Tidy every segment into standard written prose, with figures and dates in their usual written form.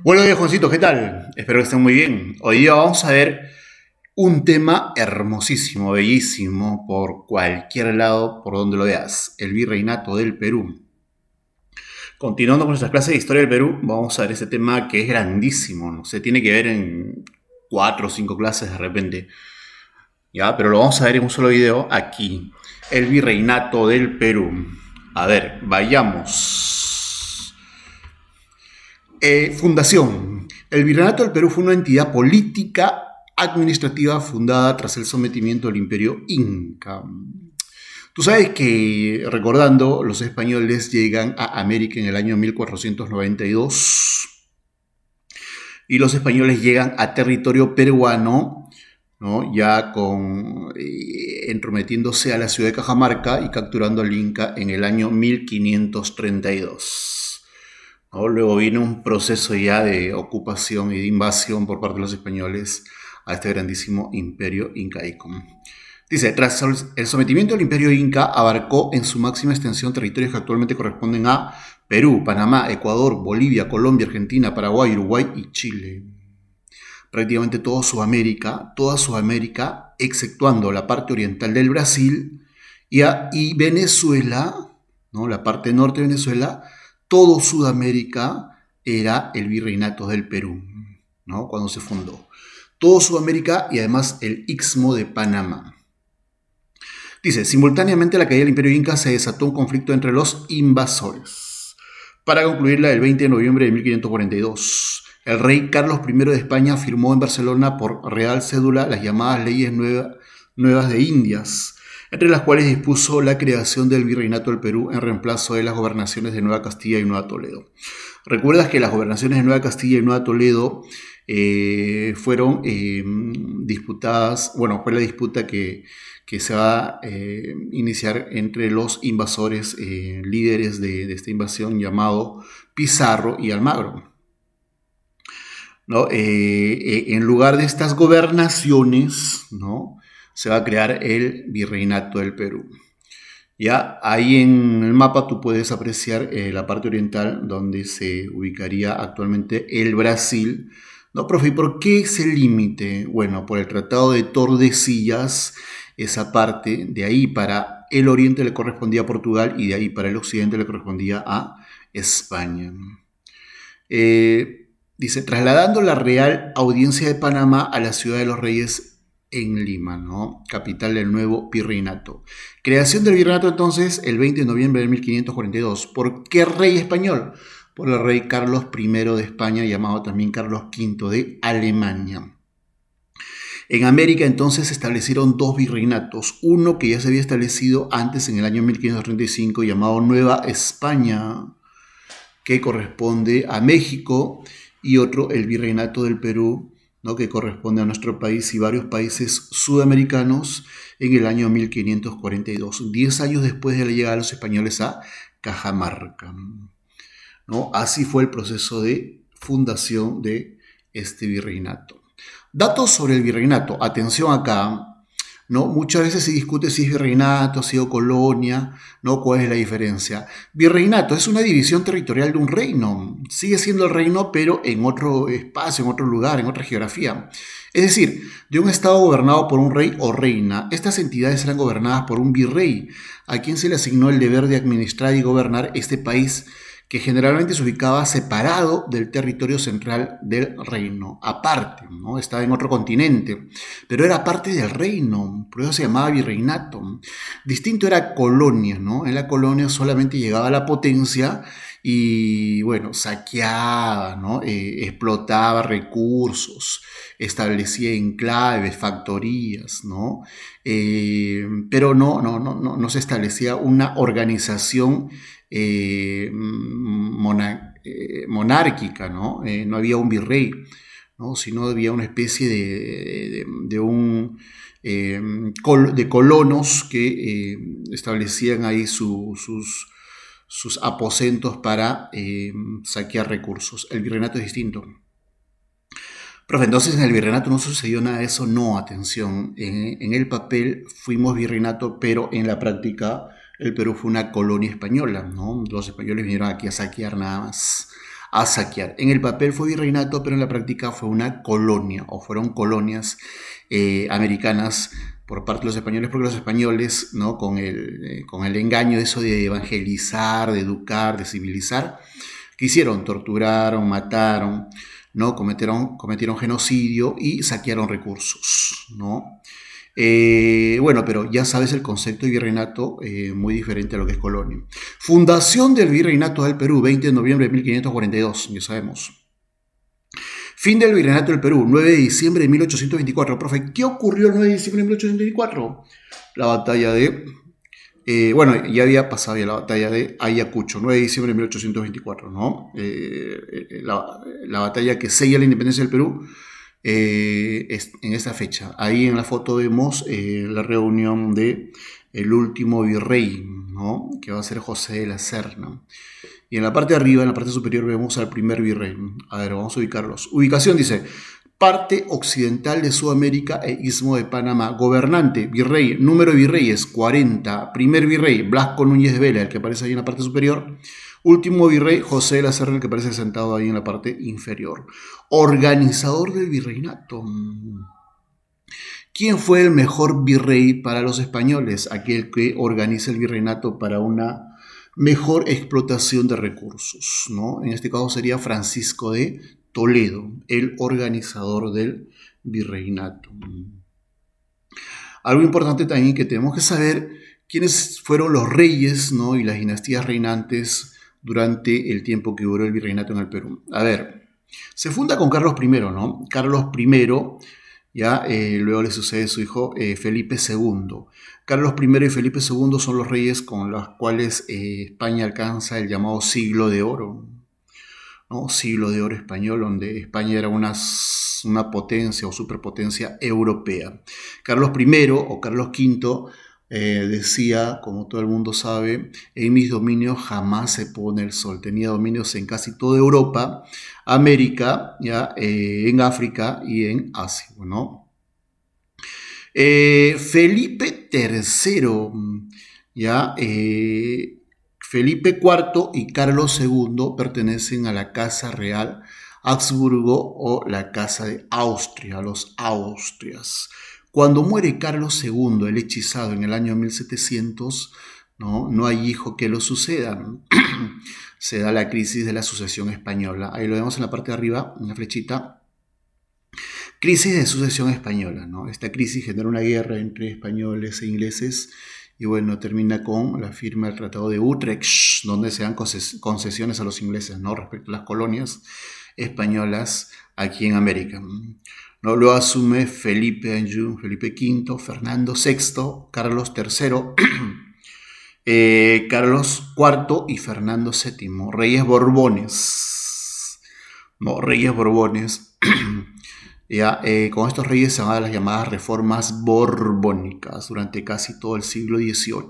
Bueno, Juancito, ¿qué tal? Espero que estén muy bien. Hoy día vamos a ver un tema hermosísimo, bellísimo, por cualquier lado, por donde lo veas, el virreinato del Perú. Continuando con nuestras clases de historia del Perú, vamos a ver este tema que es grandísimo, ¿no? Se tiene que ver en cuatro o cinco clases de repente, ¿ya? Pero lo vamos a ver en un solo video aquí, el virreinato del Perú. A ver, vayamos. Fundación. El Virreinato del Perú fue una entidad política administrativa fundada tras el sometimiento del Imperio Inca. Tú sabes que, recordando, los españoles llegan a América en el año 1492 y los españoles llegan a territorio peruano, ¿no? Ya con entrometiéndose a la ciudad de Cajamarca y capturando al Inca en el año 1532. ¿No? Luego vino un proceso ya de ocupación y de invasión por parte de los españoles a este grandísimo imperio incaico. Dice, tras el sometimiento del imperio inca, abarcó en su máxima extensión territorios que actualmente corresponden a Perú, Panamá, Ecuador, Bolivia, Colombia, Argentina, Paraguay, Uruguay y Chile. Prácticamente toda Sudamérica, exceptuando la parte oriental del Brasil y Venezuela, ¿no? La parte norte de Venezuela, todo Sudamérica era el virreinato del Perú, ¿no? Cuando se fundó. Todo Sudamérica y además el Istmo de Panamá. Dice, simultáneamente a la caída del Imperio Inca se desató un conflicto entre los invasores. Para concluirla, el 20 de noviembre de 1542, el rey Carlos I de España firmó en Barcelona por real cédula las llamadas leyes nuevas de Indias, entre las cuales dispuso la creación del Virreinato del Perú en reemplazo de las gobernaciones de Nueva Castilla y Nueva Toledo. Recuerdas que las gobernaciones de Nueva Castilla y Nueva Toledo fueron disputadas, bueno, fue la disputa que se va a iniciar entre los invasores líderes de esta invasión llamado Pizarro y Almagro, ¿no? En lugar de estas gobernaciones, ¿no? Se va a crear el Virreinato del Perú. Ya ahí en el mapa tú puedes apreciar la parte oriental donde se ubicaría actualmente el Brasil. No, profe, ¿y por qué ese límite? Bueno, por el Tratado de Tordesillas, esa parte de ahí para el oriente le correspondía a Portugal y de ahí para el occidente le correspondía a España. Dice, trasladando la Real Audiencia de Panamá a la Ciudad de los Reyes en Lima, ¿no? Capital del nuevo virreinato. Creación del virreinato entonces el 20 de noviembre de 1542. ¿Por qué rey español? Por el rey Carlos I de España, llamado también Carlos V de Alemania. En América entonces se establecieron dos virreinatos, uno que ya se había establecido antes en el año 1535 llamado Nueva España, que corresponde a México, y otro, el virreinato del Perú, ¿no? Que corresponde a nuestro país y varios países sudamericanos en el año 1542, 10 años después de la llegada de los españoles a Cajamarca, ¿no? Así fue el proceso de fundación de este virreinato. Datos sobre el virreinato. Atención acá, ¿no? Muchas veces se discute si es virreinato, si es colonia, ¿no? ¿Cuál es la diferencia? Virreinato es una división territorial de un reino. Sigue siendo el reino, pero en otro espacio, en otro lugar, en otra geografía. Es decir, de un estado gobernado por un rey o reina, estas entidades eran gobernadas por un virrey, a quien se le asignó el deber de administrar y gobernar este país, que generalmente se ubicaba separado del territorio central del reino, aparte, ¿no? Estaba en otro continente, pero era parte del reino, por eso se llamaba virreinato. Distinto era colonia, ¿no? En la colonia solamente llegaba la potencia y, bueno, saqueaba, ¿no? Explotaba recursos, establecía enclaves, factorías, ¿no? Pero no se establecía una organización monárquica, ¿no? No había un virrey, ¿no? Sino había una especie de colonos que establecían ahí sus aposentos para saquear recursos. El virreinato es distinto. Profe, entonces en el virreinato no sucedió nada de eso. No, atención, en el papel fuimos virreinato, pero en la práctica el Perú fue una colonia española, ¿no? Los españoles vinieron aquí a saquear nada más. a saquear. En el papel fue virreinato, pero en la práctica fue una colonia, o fueron colonias americanas por parte de los españoles, porque los españoles, ¿no? Con el engaño eso de evangelizar, de educar, de civilizar, ¿qué hicieron? Torturaron, mataron, ¿no? Cometieron genocidio y saquearon recursos, ¿no? Bueno, pero ya sabes el concepto de virreinato, muy diferente a lo que es colonia. Fundación del Virreinato del Perú, 20 de noviembre de 1542, ya sabemos. Fin del Virreinato del Perú, 9 de diciembre de 1824. Profe, ¿qué ocurrió el 9 de diciembre de 1824? La batalla de... bueno, ya había pasado ya la batalla de Ayacucho, 9 de diciembre de 1824, ¿no? La batalla que sella la independencia del Perú en esta fecha. Ahí en la foto vemos la reunión de el último virrey, ¿no? Que va a ser José de la Serna. Y en la parte de arriba, en la parte superior, vemos al primer virrey. A ver, vamos a ubicarlos. Ubicación dice: parte occidental de Sudamérica e Istmo de Panamá. Gobernante, virrey, número de virreyes, 40. Primer virrey, Blasco Núñez de Vela, el que aparece ahí en la parte superior. Último virrey, José de la Serna, el que aparece sentado ahí en la parte inferior. Organizador del virreinato. ¿Quién fue el mejor virrey para los españoles? Aquel que organiza el virreinato para una mejor explotación de recursos, ¿no? En este caso sería Francisco de Toledo, el organizador del virreinato. Algo importante también que tenemos que saber quiénes fueron los reyes, ¿no? Y las dinastías reinantes durante el tiempo que duró el virreinato en el Perú. A ver, se funda con Carlos I, ¿no? Carlos I, ya luego le sucede su hijo Felipe II. Carlos I y Felipe II son los reyes con los cuales España alcanza el llamado siglo de oro, ¿no? Siglo de oro español, donde España era una potencia o superpotencia europea. Carlos I o Carlos V decía, como todo el mundo sabe: en mis dominios jamás se pone el sol. Tenía dominios en casi toda Europa, América, ¿ya? En África y en Asia, ¿no? Felipe III, ¿ya? Felipe IV y Carlos II pertenecen a la Casa Real Habsburgo o la Casa de Austria, los Austrias. Cuando muere Carlos II, el hechizado, en el año 1700, no hay hijo que lo suceda. Se da la crisis de la sucesión española. Ahí lo vemos en la parte de arriba, en la flechita. Crisis de sucesión española, ¿no? Esta crisis genera una guerra entre españoles e ingleses y bueno, termina con la firma del Tratado de Utrecht, donde se dan concesiones a los ingleses, ¿no? Respecto a las colonias españolas aquí en América. ¿No? Lo asume Felipe Anjou, Felipe V, Fernando VI, Carlos III, Carlos IV y Fernando VII, reyes borbones. No, reyes borbones. Ya, con estos reyes se van a dar las llamadas reformas borbónicas durante casi todo el siglo XVIII.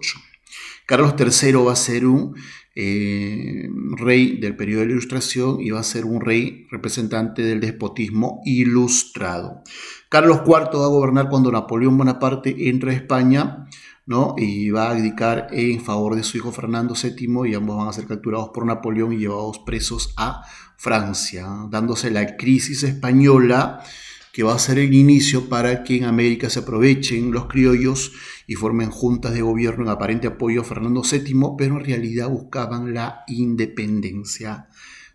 Carlos III va a ser un rey del periodo de la Ilustración y va a ser un rey representante del despotismo ilustrado. Carlos IV va a gobernar cuando Napoleón Bonaparte entra a España, ¿no? Y va a abdicar en favor de su hijo Fernando VII y ambos van a ser capturados por Napoleón y llevados presos a Francia, dándose la crisis española, que va a ser el inicio para que en América se aprovechen los criollos y formen juntas de gobierno en aparente apoyo a Fernando VII, pero en realidad buscaban la independencia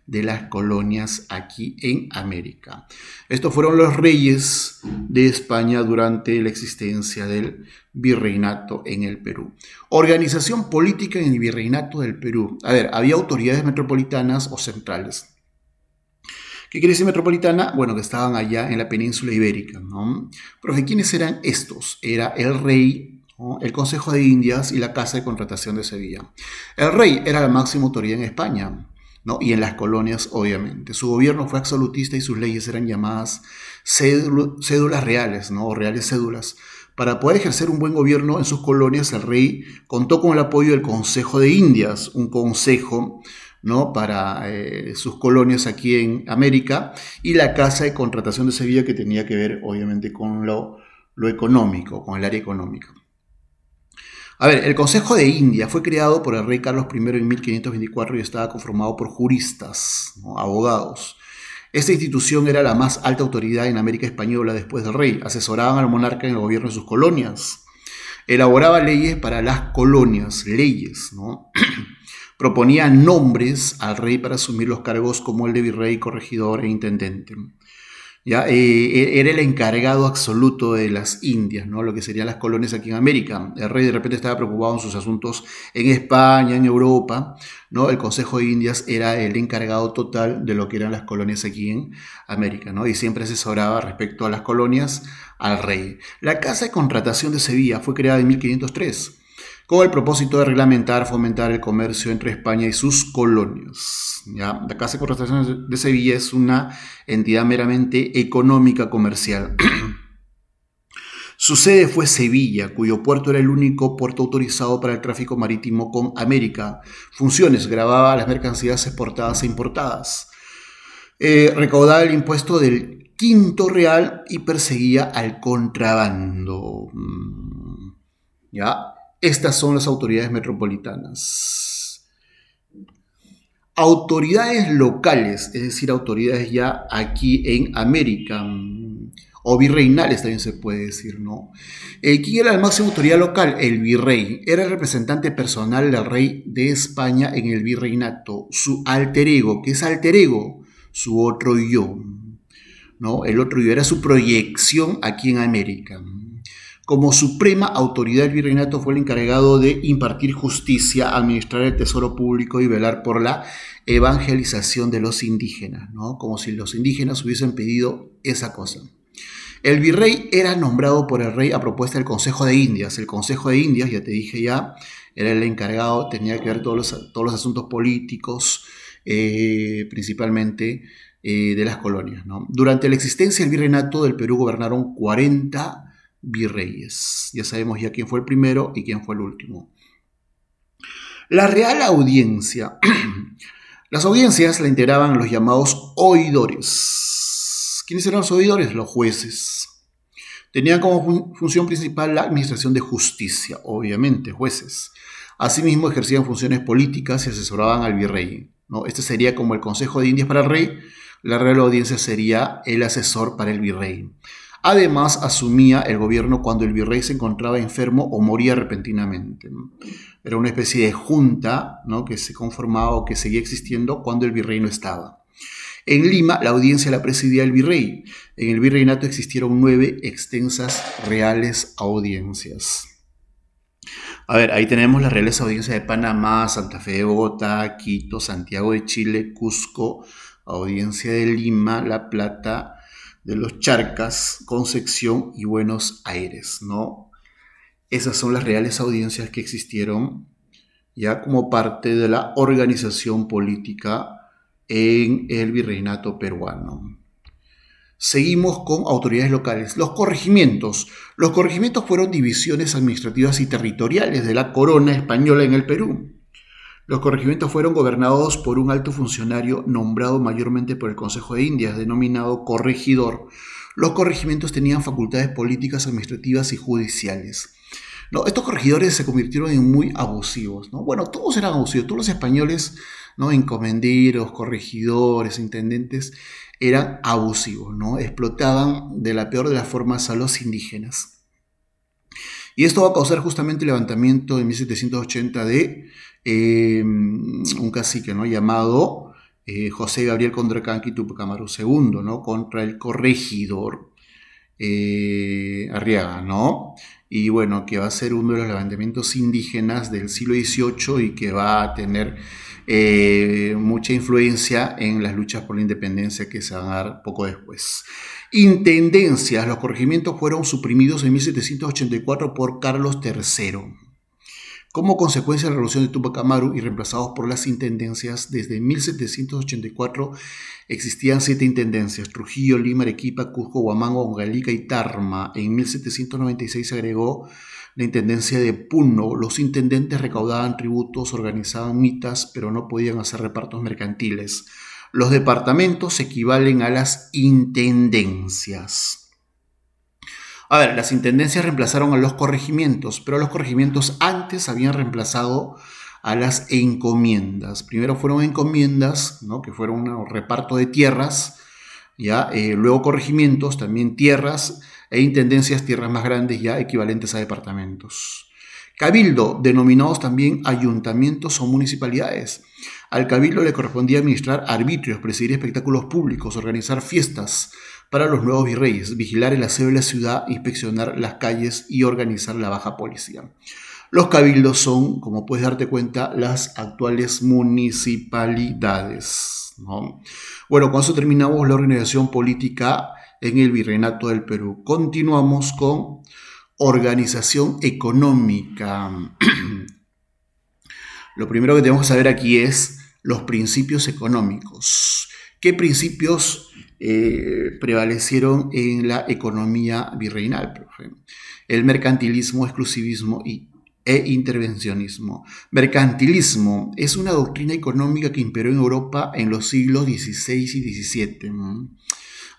de las colonias aquí en América. Estos fueron los reyes de España durante la existencia del virreinato en el Perú. Organización política en el virreinato del Perú. A ver, había autoridades metropolitanas o centrales. ¿Qué quiere decir metropolitana? Bueno, que estaban allá en la península ibérica, ¿no? Profe, ¿quiénes eran estos? Era el rey, ¿no? El Consejo de Indias y la Casa de Contratación de Sevilla. El rey era la máxima autoridad en España, ¿no? Y en las colonias, obviamente. Su gobierno fue absolutista y sus leyes eran llamadas cédulas reales, ¿no? O reales cédulas. Para poder ejercer un buen gobierno en sus colonias, el rey contó con el apoyo del Consejo de Indias, un consejo, ¿no? Para sus colonias aquí en América, y la Casa de Contratación de Sevilla, que tenía que ver obviamente con lo económico, con el área económica. A ver, el Consejo de India fue creado por el rey Carlos I en 1524 y estaba conformado por juristas, ¿no? Abogados. Esta institución era la más alta autoridad en América Española después del rey. Asesoraban al monarca en el gobierno de sus colonias. Elaboraba leyes para las colonias, leyes, ¿no? Proponía nombres al rey para asumir los cargos como el de virrey, corregidor e intendente. ¿Ya? Era el encargado absoluto de las Indias, ¿no? Lo que serían las colonias aquí en América. El rey de repente estaba preocupado en sus asuntos en España, en Europa, ¿no? El Consejo de Indias era el encargado total de lo que eran las colonias aquí en América, ¿no? Y siempre asesoraba respecto a las colonias al rey. La Casa de Contratación de Sevilla fue creada en 1503 con el propósito de reglamentar, fomentar el comercio entre España y sus colonias. ¿Ya? La Casa de Contratación de Sevilla es una entidad meramente económica comercial. Su sede fue Sevilla, cuyo puerto era el único puerto autorizado para el tráfico marítimo con América. Funciones: grababa las mercancías exportadas e importadas. Recaudaba el impuesto del quinto real y perseguía al contrabando. ¿Ya? Estas son las autoridades metropolitanas. Autoridades locales, es decir, autoridades ya aquí en América, o virreinales también se puede decir, ¿no? ¿Quién era la máxima autoridad local? El virrey. Era el representante personal del rey de España en el virreinato. Su alter ego, ¿qué es alter ego? Su otro yo, ¿no? El otro yo era su proyección aquí en América. Como suprema autoridad, el virreinato fue el encargado de impartir justicia, administrar el tesoro público y velar por la evangelización de los indígenas, ¿no? Como si los indígenas hubiesen pedido esa cosa. El virrey era nombrado por el rey a propuesta del Consejo de Indias. El Consejo de Indias, ya te dije ya, era el encargado, tenía que ver todos los asuntos políticos, principalmente de las colonias, ¿no? Durante la existencia del virreinato del Perú gobernaron 40 virreyes. Ya sabemos ya quién fue el primero y quién fue el último. La Real Audiencia. Las audiencias la integraban los llamados oidores. ¿Quiénes eran los oidores? Los jueces. Tenían como función principal la administración de justicia, obviamente, jueces. Asimismo, ejercían funciones políticas y asesoraban al virrey, ¿no? Este sería como el Consejo de Indias para el rey. La Real Audiencia sería el asesor para el virrey. Además, asumía el gobierno cuando el virrey se encontraba enfermo o moría repentinamente. Era una especie de junta, ¿no? Que se conformaba o que seguía existiendo cuando el virrey no estaba. En Lima, la audiencia la presidía el virrey. En el virreinato existieron 9 extensas reales audiencias. A ver, ahí tenemos las reales audiencias de Panamá, Santa Fe de Bogotá, Quito, Santiago de Chile, Cusco, Audiencia de Lima, La Plata, de los Charcas, Concepción y Buenos Aires, ¿no? Esas son las reales audiencias que existieron ya como parte de la organización política en el virreinato peruano. Seguimos con autoridades locales. Los corregimientos. Los corregimientos fueron divisiones administrativas y territoriales de la corona española en el Perú. Los corregimientos fueron gobernados por un alto funcionario nombrado mayormente por el Consejo de Indias, denominado corregidor. Los corregimientos tenían facultades políticas, administrativas y judiciales. No, estos corregidores se convirtieron en muy abusivos, ¿no? Bueno, todos eran abusivos, todos los españoles, ¿no? Encomenderos, corregidores, intendentes, eran abusivos, ¿no? Explotaban de la peor de las formas a los indígenas. Y esto va a causar justamente el levantamiento en 1780 de un cacique, ¿no? Llamado José Gabriel Condorcanqui Tupac Amaru II, ¿no? Contra el corregidor Arriaga, ¿no? Y bueno, que va a ser uno de los levantamientos indígenas del siglo XVIII y que va a tener mucha influencia en las luchas por la independencia que se van a dar poco después. Intendencias. Los corregimientos fueron suprimidos en 1784 por Carlos III. Como consecuencia de la revolución de Tupac Amaru y reemplazados por las intendencias, desde 1784 existían 7 intendencias: Trujillo, Lima, Arequipa, Cusco, Huamango, Huancavelica y Tarma. En 1796 se agregó la intendencia de Puno. Los intendentes recaudaban tributos, organizaban mitas, pero no podían hacer repartos mercantiles. Los departamentos equivalen a las intendencias. A ver, las intendencias reemplazaron a los corregimientos, pero los corregimientos antes habían reemplazado a las encomiendas. Primero fueron encomiendas, ¿no? Que fueron un reparto de tierras, ¿ya? Luego corregimientos, también tierras, e intendencias, tierras más grandes, ya equivalentes a departamentos. Cabildo, denominados también ayuntamientos o municipalidades. Al cabildo le correspondía administrar arbitrios, presidir espectáculos públicos, organizar fiestas para los nuevos virreyes, vigilar el aseo de la ciudad, inspeccionar las calles y organizar la baja policía. Los cabildos son, como puedes darte cuenta, las actuales municipalidades, ¿no? Bueno, con eso terminamos la organización política en el Virreinato del Perú. Continuamos con organización económica. Lo primero que tenemos que saber aquí es los principios económicos. ¿Qué principios prevalecieron en la economía virreinal, profe? El mercantilismo, exclusivismo e intervencionismo. Mercantilismo es una doctrina económica que imperó en Europa en los siglos XVI y XVII.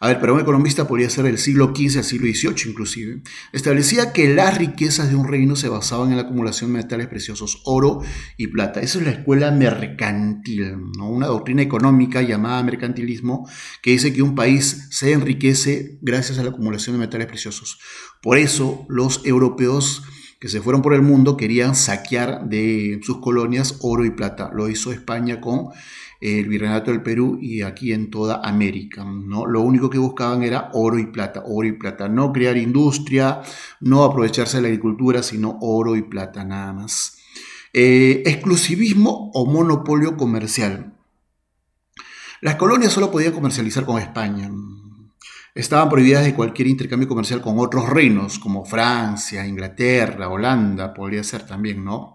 A ver, para un economista podría ser del siglo XV al siglo XVIII inclusive. Establecía que las riquezas de un reino se basaban en la acumulación de metales preciosos, oro y plata. Esa es la escuela mercantil, ¿no? Una doctrina económica llamada mercantilismo que dice que un país se enriquece gracias a la acumulación de metales preciosos. Por eso los europeos que se fueron por el mundo querían saquear de sus colonias oro y plata. Lo hizo España con el Virreinato del Perú y aquí en toda América, ¿no? Lo único que buscaban era oro y plata, no crear industria, no aprovecharse de la agricultura, sino oro y plata nada más. Exclusivismo o monopolio comercial. Las colonias solo podían comercializar con España. Estaban prohibidas de cualquier intercambio comercial con otros reinos, como Francia, Inglaterra, Holanda, podría ser también, ¿no?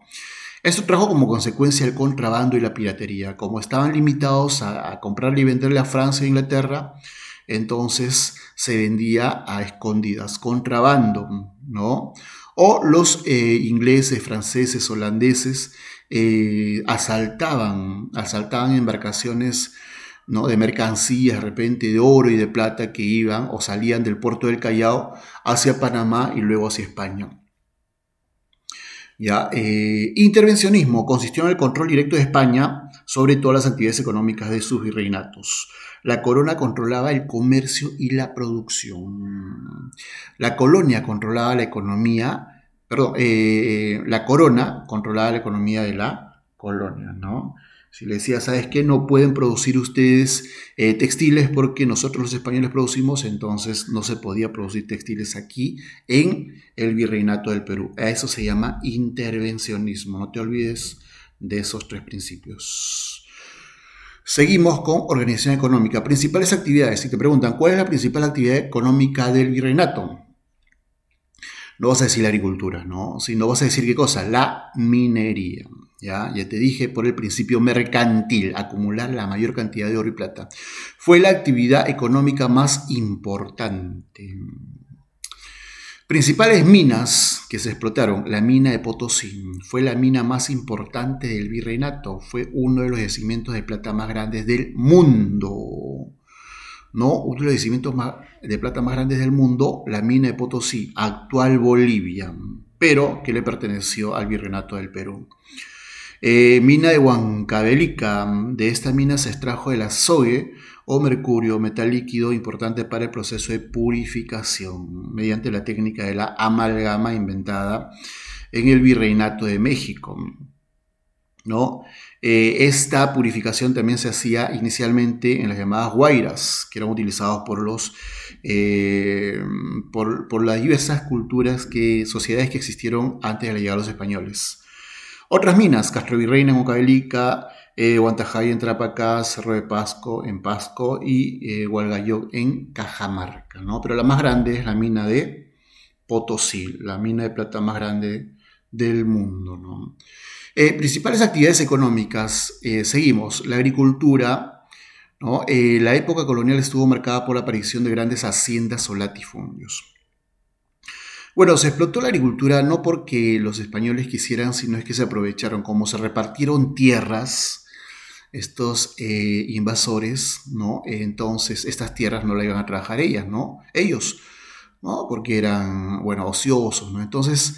Esto trajo como consecuencia el contrabando y la piratería. Como estaban limitados a comprarle y venderle a Francia e Inglaterra, entonces se vendía a escondidas, contrabando, ¿no? O los ingleses, franceses, holandeses asaltaban embarcaciones, ¿no? De mercancías, de repente de oro y de plata que iban o salían del puerto del Callao hacia Panamá y luego hacia España. ¿Ya? Intervencionismo consistió en el control directo de España sobre todas las actividades económicas de sus virreinatos. La corona controlaba el comercio y la producción. La colonia controlaba la economía, la corona controlaba la economía de la colonia, ¿no? Si le decía, ¿sabes qué? No pueden producir ustedes textiles porque nosotros los españoles producimos, entonces no se podía producir textiles aquí en el Virreinato del Perú. A eso se llama intervencionismo. No te olvides de esos tres principios. Seguimos con organización económica. Principales actividades. Si te preguntan, ¿cuál es la principal actividad económica del Virreinato? No vas a decir la agricultura, ¿no? Sino vas a decir ¿qué cosa? La minería. Ya te dije por el principio mercantil, acumular la mayor cantidad de oro y plata. Fue la actividad económica más importante. Principales minas que se explotaron. La mina de Potosí fue la mina más importante del virreinato. Fue uno de los yacimientos de plata más grandes del mundo. ¿No? Uno de los yacimientos de plata más grandes del mundo, la mina de Potosí, actual Bolivia, pero que le perteneció al Virreinato del Perú. Mina de Huancavelica. De esta mina se extrajo el azogue o mercurio, metal líquido importante para el proceso de purificación, mediante la técnica de la amalgama inventada en el Virreinato de México, ¿no? Esta purificación también se hacía inicialmente en las llamadas guairas, que eran utilizados por las diversas culturas, sociedades que existieron antes de la llegada de los españoles. Otras minas: Castrovirreyna en Huancavelica, Huantajay en Tarapacá, Cerro de Pasco en Pasco y Hualgayoc en Cajamarca, ¿no? Pero la más grande es la mina de Potosí, la mina de plata más grande del mundo, ¿no? Principales actividades económicas, seguimos, la agricultura, ¿no? La época colonial estuvo marcada por la aparición de grandes haciendas o latifundios. Bueno, se explotó la agricultura no porque los españoles quisieran, sino es que se aprovecharon, como se repartieron tierras, estos invasores, ¿no? Entonces estas tierras no las iban a trabajar ellos, ¿no? Ellos. ¿no? Porque eran, bueno, ociosos, ¿no? Entonces,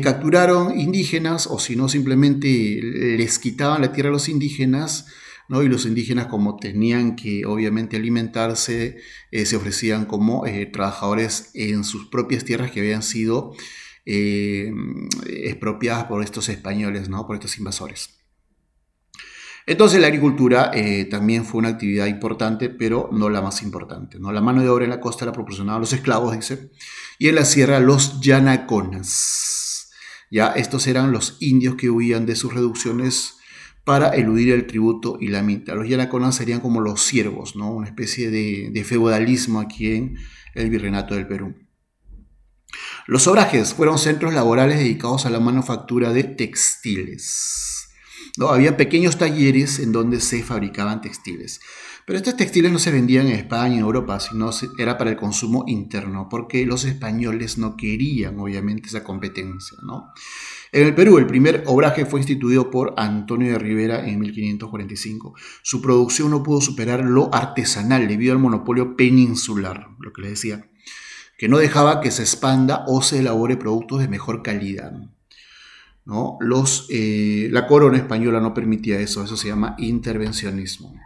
capturaron indígenas, o si no, simplemente les quitaban la tierra a los indígenas, ¿no? Y los indígenas, como tenían que, obviamente, alimentarse, se ofrecían como trabajadores en sus propias tierras que habían sido eh, expropiadas por estos españoles, ¿no? Por estos invasores. Entonces la agricultura también fue una actividad importante, pero no la más importante, ¿no? La mano de obra en la costa la proporcionaban los esclavos, dice, y en la sierra los yanaconas. Ya, estos eran los indios que huían de sus reducciones para eludir el tributo y la mita. Los yanaconas serían como los siervos, ¿no? Una especie de feudalismo aquí en el Virreinato del Perú. Los obrajes fueron centros laborales dedicados a la manufactura de textiles. ¿No? Había pequeños talleres en donde se fabricaban textiles. Pero estos textiles no se vendían en España, en Europa, sino era para el consumo interno, porque los españoles no querían, obviamente, esa competencia, ¿no? En el Perú, el primer obraje fue instituido por Antonio de Rivera en 1545. Su producción no pudo superar lo artesanal debido al monopolio peninsular, lo que les decía, que no dejaba que se expanda o se elabore productos de mejor calidad, ¿no? La corona española no permitía eso se llama intervencionismo.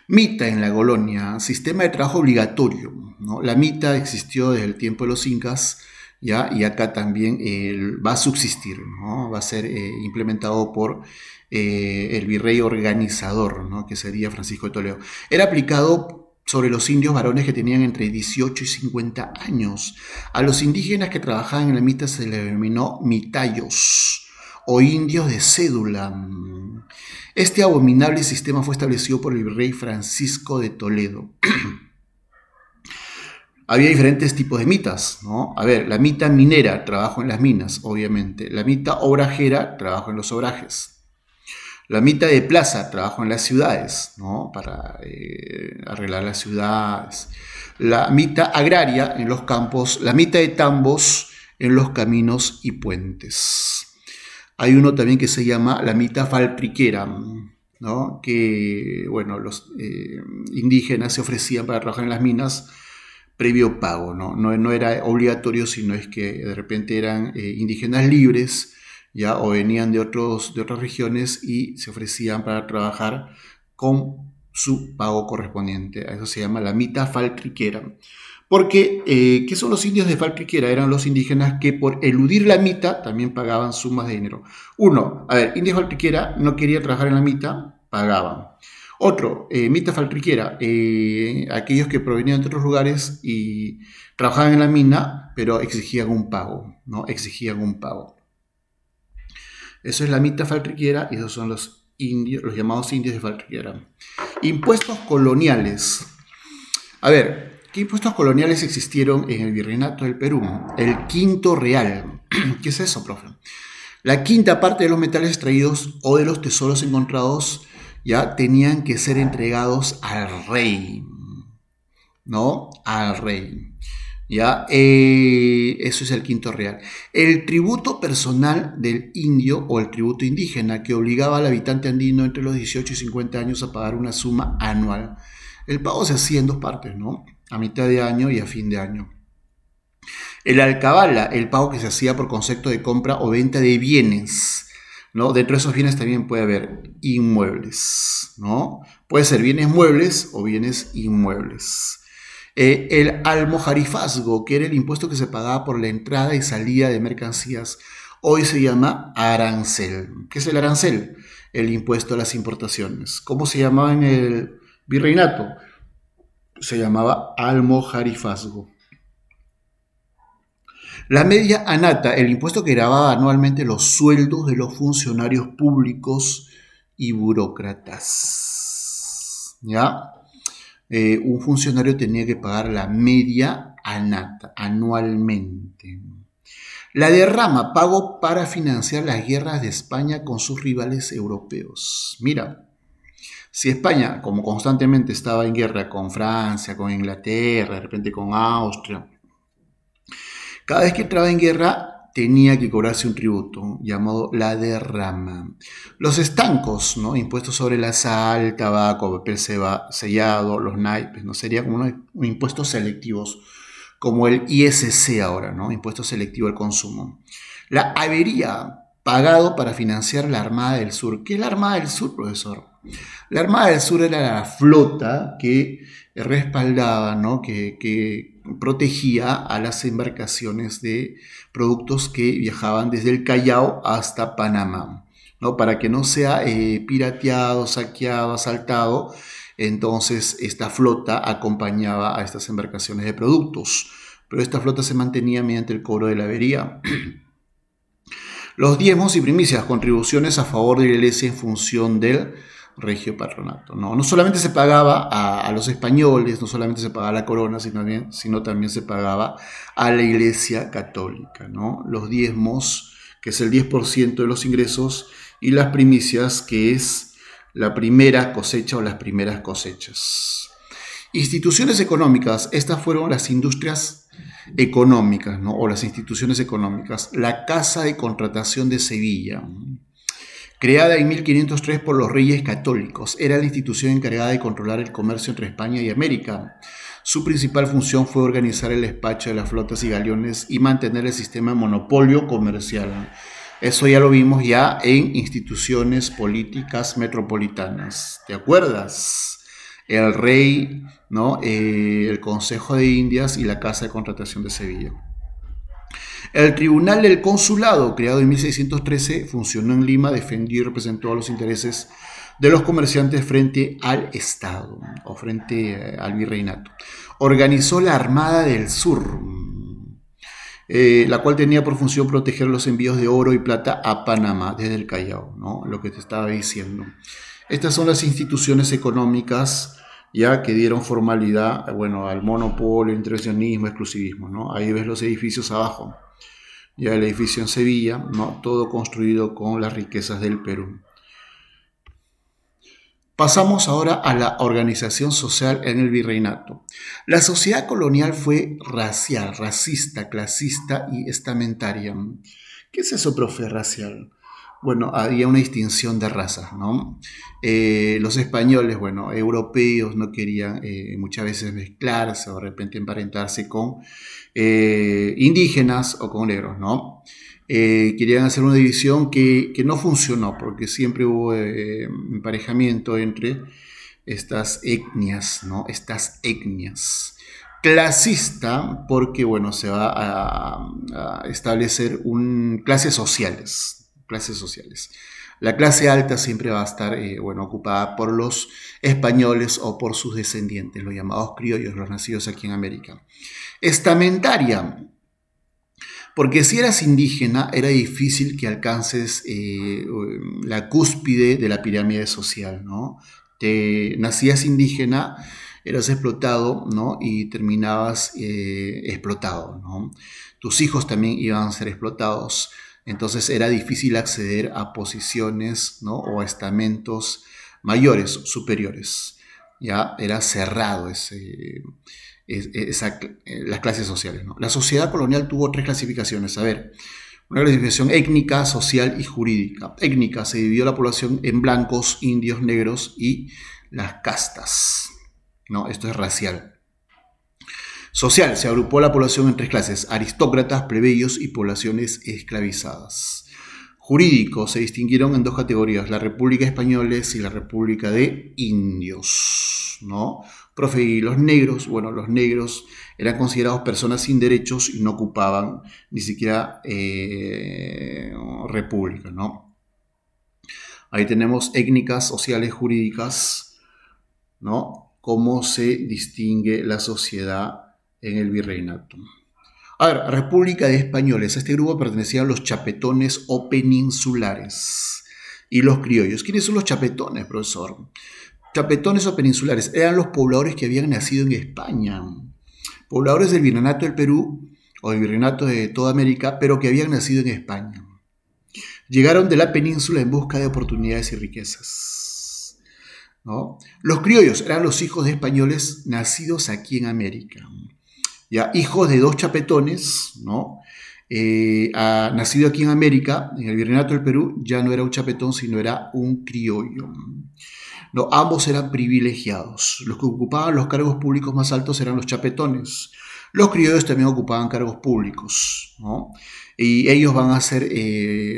Mita en la colonia, sistema de trabajo obligatorio, ¿no? La mita existió desde el tiempo de los incas, ¿ya? Y acá también va a subsistir, ¿no? Va a ser implementado por el virrey organizador, ¿no? Que sería Francisco de Toledo. Era aplicado sobre los indios varones que tenían entre 18 y 50 años. A los indígenas que trabajaban en la mita se les denominó mitayos o indios de cédula. Este abominable sistema fue establecido por el virrey Francisco de Toledo. Había diferentes tipos de mitas, ¿no? A ver, la mita minera, trabajo en las minas, obviamente. La mita obrajera, trabajo en los obrajes. La mita de plaza, trabajo en las ciudades, ¿no? Para arreglar las ciudades. La mita agraria en los campos. La mita de tambos en los caminos y puentes. Hay uno también que se llama la mita faltriquera, ¿no? Que, bueno, los indígenas se ofrecían para trabajar en las minas previo pago, ¿no? No era obligatorio, sino es que de repente eran indígenas libres, ya, o venían de otras regiones y se ofrecían para trabajar con su pago correspondiente. A eso se llama la mita faltriquera. Porque, ¿qué son los indios de Faltriquera? Eran los indígenas que por eludir la mita también pagaban sumas de dinero. Uno, a ver, indios de Faltriquera no quería trabajar en la mita, pagaban. Otro, mita faltriquera, aquellos que provenían de otros lugares y trabajaban en la mina, pero exigían un pago, ¿no? Exigían un pago. Eso es la mita faltriquera y esos son los indios, los llamados indios de Faltriquera. Impuestos coloniales. A ver, ¿qué impuestos coloniales existieron en el Virreinato del Perú? El quinto real. ¿Qué es eso, profe? La quinta parte de los metales extraídos o de los tesoros encontrados ya tenían que ser entregados al rey, ¿no? Al rey. ¿Ya? Eso es el quinto real. El tributo personal del indio o el tributo indígena que obligaba al habitante andino entre los 18 y 50 años a pagar una suma anual. El pago se hacía en dos partes, ¿no? A mitad de año y a fin de año. El alcabala, el pago que se hacía por concepto de compra o venta de bienes, ¿no? Dentro de esos bienes también puede haber inmuebles, ¿no? Puede ser bienes muebles o bienes inmuebles. El almojarifazgo, que era el impuesto que se pagaba por la entrada y salida de mercancías, hoy se llama arancel. ¿Qué es el arancel? El impuesto a las importaciones. ¿Cómo se llamaba en el virreinato? Se llamaba almojarifazgo. La media anata, el impuesto que grababa anualmente los sueldos de los funcionarios públicos y burócratas. ¿Ya? Un funcionario tenía que pagar la media anata anualmente. La derrama, pago para financiar las guerras de España con sus rivales europeos. Mira, si España, como constantemente estaba en guerra con Francia, con Inglaterra, de repente con Austria, cada vez que entraba en guerra tenía que cobrarse un tributo llamado la derrama. Los estancos, ¿no? Impuestos sobre la sal, tabaco, papel sellado, los naipes, ¿no? Serían como unos impuestos selectivos. como el ISC ahora, ¿no? Impuesto Selectivo al Consumo. La avería pagado para financiar la Armada del Sur. ¿Qué es la Armada del Sur, profesor? La Armada del Sur era la flota que respaldaba, ¿no? que protegía a las embarcaciones de productos que viajaban desde el Callao hasta Panamá, ¿no? Para que no sea pirateado, saqueado, asaltado. Entonces esta flota acompañaba a estas embarcaciones de productos, pero esta flota se mantenía mediante el cobro de la avería. Los diezmos y primicias, contribuciones a favor de la iglesia en función del regio patronato. No solamente se pagaba a los españoles, no solamente se pagaba la corona, sino también se pagaba a la iglesia católica, ¿no? Los diezmos, que es el 10% de los ingresos, y las primicias, que es la primera cosecha o las primeras cosechas. Instituciones económicas, estas fueron las industrias económicas, ¿no? O las instituciones económicas. La Casa de Contratación de Sevilla, creada en 1503 por los Reyes Católicos, era la institución encargada de controlar el comercio entre España y América. Su principal función fue organizar el despacho de las flotas y galeones y mantener el sistema de monopolio comercial. Eso ya lo vimos ya en instituciones políticas metropolitanas. ¿Te acuerdas? El rey, ¿no? El Consejo de Indias y la Casa de Contratación de Sevilla. El Tribunal del Consulado, creado en 1613, funcionó en Lima, defendió y representó a los intereses de los comerciantes frente al Estado o frente al virreinato. Organizó la Armada del Sur, la cual tenía por función proteger los envíos de oro y plata a Panamá desde el Callao, ¿no? Lo que te estaba diciendo. Estas son las instituciones económicas ya que dieron formalidad, bueno, al monopolio, intervencionismo, exclusivismo, ¿no? Ahí ves los edificios abajo. Ya el edificio en Sevilla, ¿no? Todo construido con las riquezas del Perú. Pasamos ahora a la organización social en el virreinato. La sociedad colonial fue racial, racista, clasista y estamentaria. ¿Qué es eso, profe, racial? Bueno, había una distinción de razas, ¿no? Los españoles, bueno, europeos no querían muchas veces mezclarse o de repente emparentarse con indígenas o con negros, ¿no? Querían hacer una división que no funcionó porque siempre hubo emparejamiento entre estas etnias, ¿no? Estas etnias. Clasista porque, bueno, se va a establecer clases sociales. La clase alta siempre va a estar, bueno, ocupada por los españoles o por sus descendientes, los llamados criollos, los nacidos aquí en América. Estamentaria, porque si eras indígena era difícil que alcances la cúspide de la pirámide social, ¿no? Nacías indígena, eras explotado, ¿no? Y terminabas explotado, ¿no? Tus hijos también iban a ser explotados. Entonces era difícil acceder a posiciones, ¿no? O a estamentos mayores, superiores. Ya era cerrado las clases sociales, ¿no? La sociedad colonial tuvo 3 clasificaciones. A ver, una clasificación étnica, social y jurídica. Étnica, se dividió la población en blancos, indios, negros y las castas, ¿no? Esto es racial. Social, se agrupó la población en 3 clases: aristócratas, plebeyos y poblaciones esclavizadas. Jurídico, se distinguieron en 2 categorías: la República Españoles y la República de Indios, ¿no? Profe, y los negros, bueno, los negros eran considerados personas sin derechos y no ocupaban ni siquiera república, ¿no? Ahí tenemos étnicas, sociales, jurídicas, ¿no? Cómo se distingue la sociedad en el virreinato. A ver, República de Españoles. A este grupo pertenecían los chapetones o peninsulares y los criollos. ¿Quiénes son los chapetones, profesor? Chapetones o peninsulares eran los pobladores que habían nacido en España, pobladores del virreinato del Perú o del virreinato de toda América, pero que habían nacido en España. Llegaron de la península en busca de oportunidades y riquezas, ¿no? Los criollos eran los hijos de españoles nacidos aquí en América. Ya, hijos de 2 chapetones, ¿no? Nacido aquí en América, en el virreinato del Perú, ya no era un chapetón, sino era un criollo. No, ambos eran privilegiados. Los que ocupaban los cargos públicos más altos eran los chapetones. Los criollos también ocupaban cargos públicos, ¿no? Y ellos van a ser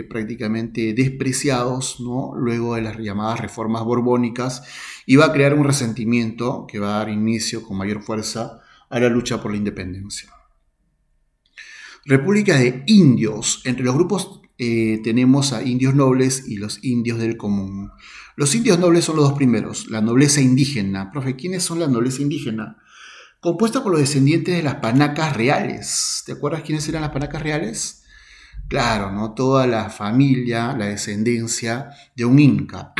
prácticamente despreciados, ¿no? Luego de las llamadas reformas borbónicas, y va a crear un resentimiento que va a dar inicio con mayor fuerza a la lucha por la independencia. República de indios. Entre los grupos tenemos a indios nobles y los indios del común. Los indios nobles son los dos primeros, la nobleza indígena. Profe, ¿quiénes son la nobleza indígena? Compuesta por los descendientes de las panacas reales. ¿Te acuerdas quiénes eran las panacas reales? Claro, ¿no? Toda la familia, la descendencia de un inca,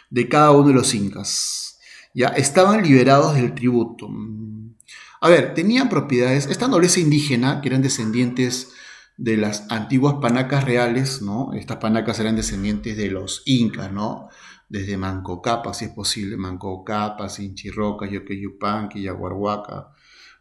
de cada uno de los incas. Ya estaban liberados del tributo. A ver, tenían propiedades, esta nobleza indígena, que eran descendientes de las antiguas panacas reales, ¿no? Estas panacas eran descendientes de los incas, ¿no? Desde Manco Cápac, si es posible, Manco Cápac, Sinchirroca, Yoqueyupanqui, Yaguarhuaca,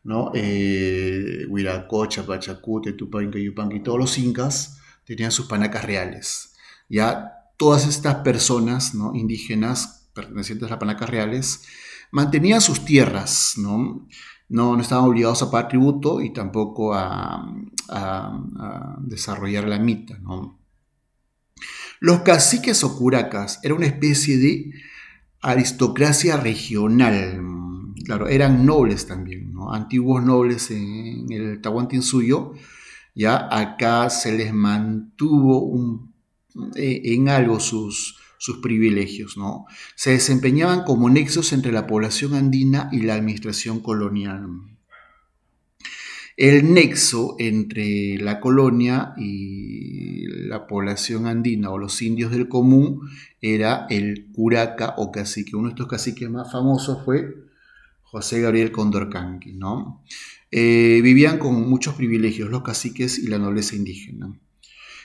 ¿no? Huiracocha, Pachacute, Tupainca, Yupanqui, todos los incas tenían sus panacas reales. Ya todas estas personas, ¿no? Indígenas pertenecientes a las panacas reales mantenían sus tierras, ¿no? No estaban obligados a pagar tributo y tampoco a desarrollar la mita, ¿no? Los caciques o curacas era una especie de aristocracia regional. Claro, eran nobles también, ¿no? Antiguos nobles en el Tahuantinsuyo. Ya acá se les mantuvo en algo sus privilegios, ¿no? Se desempeñaban como nexos entre la población andina y la administración colonial. El nexo entre la colonia y la población andina o los indios del común era el curaca o cacique. Uno de estos caciques más famosos fue José Gabriel Condorcanqui, ¿no? Vivían con muchos privilegios los caciques y la nobleza indígena.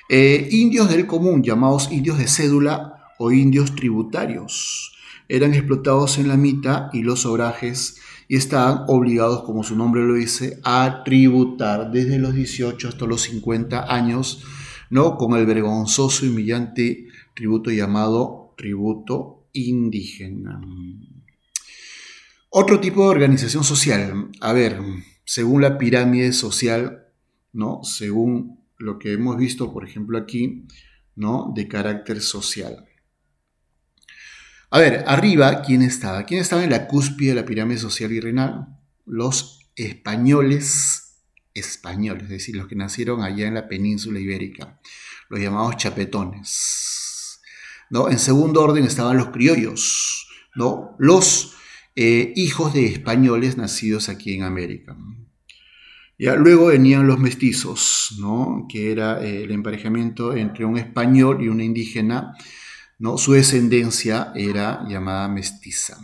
Indios del común, llamados indios de cédula o indios tributarios, eran explotados en la mita y los obrajes y estaban obligados, como su nombre lo dice, a tributar desde los 18 hasta los 50 años, ¿no? Con el vergonzoso y humillante tributo llamado tributo indígena. Otro tipo de organización social, a ver, según la pirámide social, ¿no? Según lo que hemos visto, por ejemplo, aquí, ¿no? De carácter social. A ver, arriba, ¿quién estaba? ¿Quién estaba en la cúspide de la pirámide social virreinal? Los españoles, es decir, los que nacieron allá en la península ibérica, los llamados chapetones, ¿no? En segundo orden estaban los criollos, ¿no? Los hijos de españoles nacidos aquí en América. Ya, luego venían los mestizos, ¿no? Que era el emparejamiento entre un español y una indígena, ¿no? Su descendencia era llamada mestiza.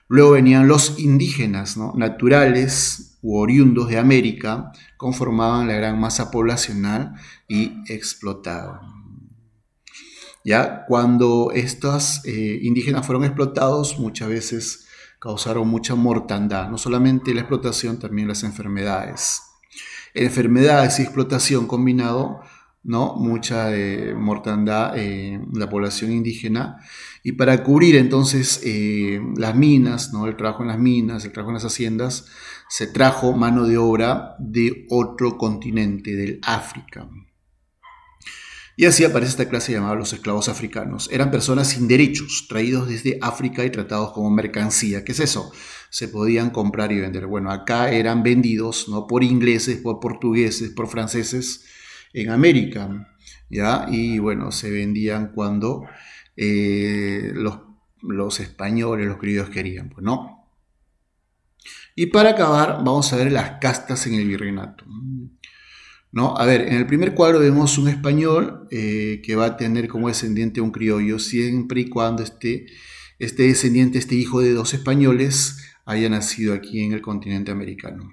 Luego venían los indígenas, ¿no? Naturales u oriundos de América, conformaban la gran masa poblacional y explotaban. Ya, cuando estos indígenas fueron explotados, muchas veces causaron mucha mortandad, no solamente la explotación, también las enfermedades. Enfermedades y explotación combinado, ¿no? Mucha mortandad en la población indígena, y para cubrir entonces las minas, ¿no? El trabajo en las minas, el trabajo en las haciendas, se trajo mano de obra de otro continente, del África. Y así aparece esta clase llamada los esclavos africanos. Eran personas sin derechos, traídos desde África y tratados como mercancía. ¿Qué es eso? Se podían comprar y vender. Bueno, acá eran vendidos, ¿no? Por ingleses, por portugueses, por franceses en América, ¿ya? Y bueno, se vendían cuando los españoles, los criollos querían, pues no. Y para acabar, vamos a ver las castas en el virreinato. ¿No? A ver, en el primer cuadro vemos un español que va a tener como descendiente un criollo, siempre y cuando este descendiente, este hijo de dos españoles, haya nacido aquí en el continente americano.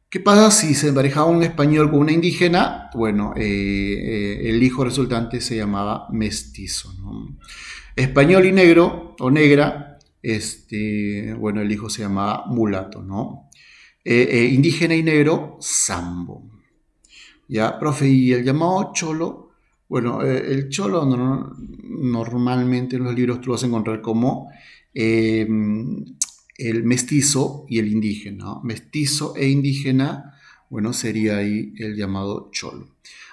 ¿Qué pasa si se emparejaba un español con una indígena? Bueno, el hijo resultante se llamaba mestizo, ¿no? Español y negro o negra, bueno, el hijo se llamaba mulato, ¿no? Indígena y negro, sambo. Ya, profe, y el llamado cholo, Bueno, el cholo normalmente en los libros tú lo vas a encontrar como eh, el mestizo y el indígena, ¿no? Mestizo e indígena, bueno, sería ahí el llamado cholo.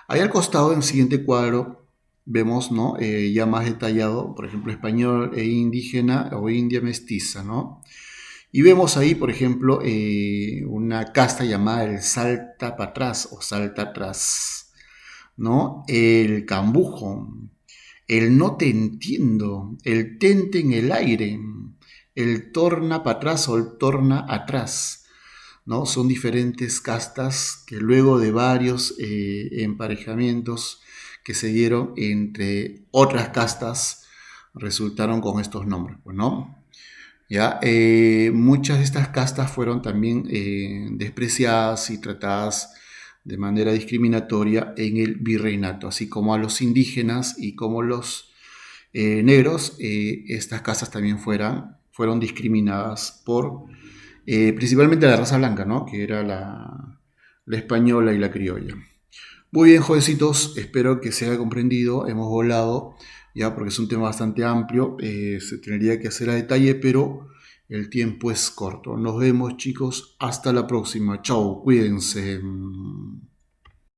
Ahí al costado, en el siguiente cuadro, vemos, ¿no? Ya más detallado, por ejemplo, español e indígena o india mestiza, ¿no? Y vemos ahí, por ejemplo, una casta llamada el salta para atrás o salta atrás, ¿no? El cambujo, el no te entiendo, el tente en el aire, el torna para atrás o el torna atrás, ¿no? Son diferentes castas que luego de varios emparejamientos que se dieron entre otras castas resultaron con estos nombres, pues, ¿no? ¿Ya? Muchas de estas castas fueron también despreciadas y tratadas de manera discriminatoria en el virreinato, así como a los indígenas y como los negros, estas castas también fueron discriminadas por principalmente la raza blanca, ¿no? Que era la española y la criolla. Muy bien, jovencitos, espero que se haya comprendido. Hemos volado, ya porque es un tema bastante amplio, se tendría que hacer a detalle, pero el tiempo es corto. Nos vemos, chicos, hasta la próxima. Chao, cuídense.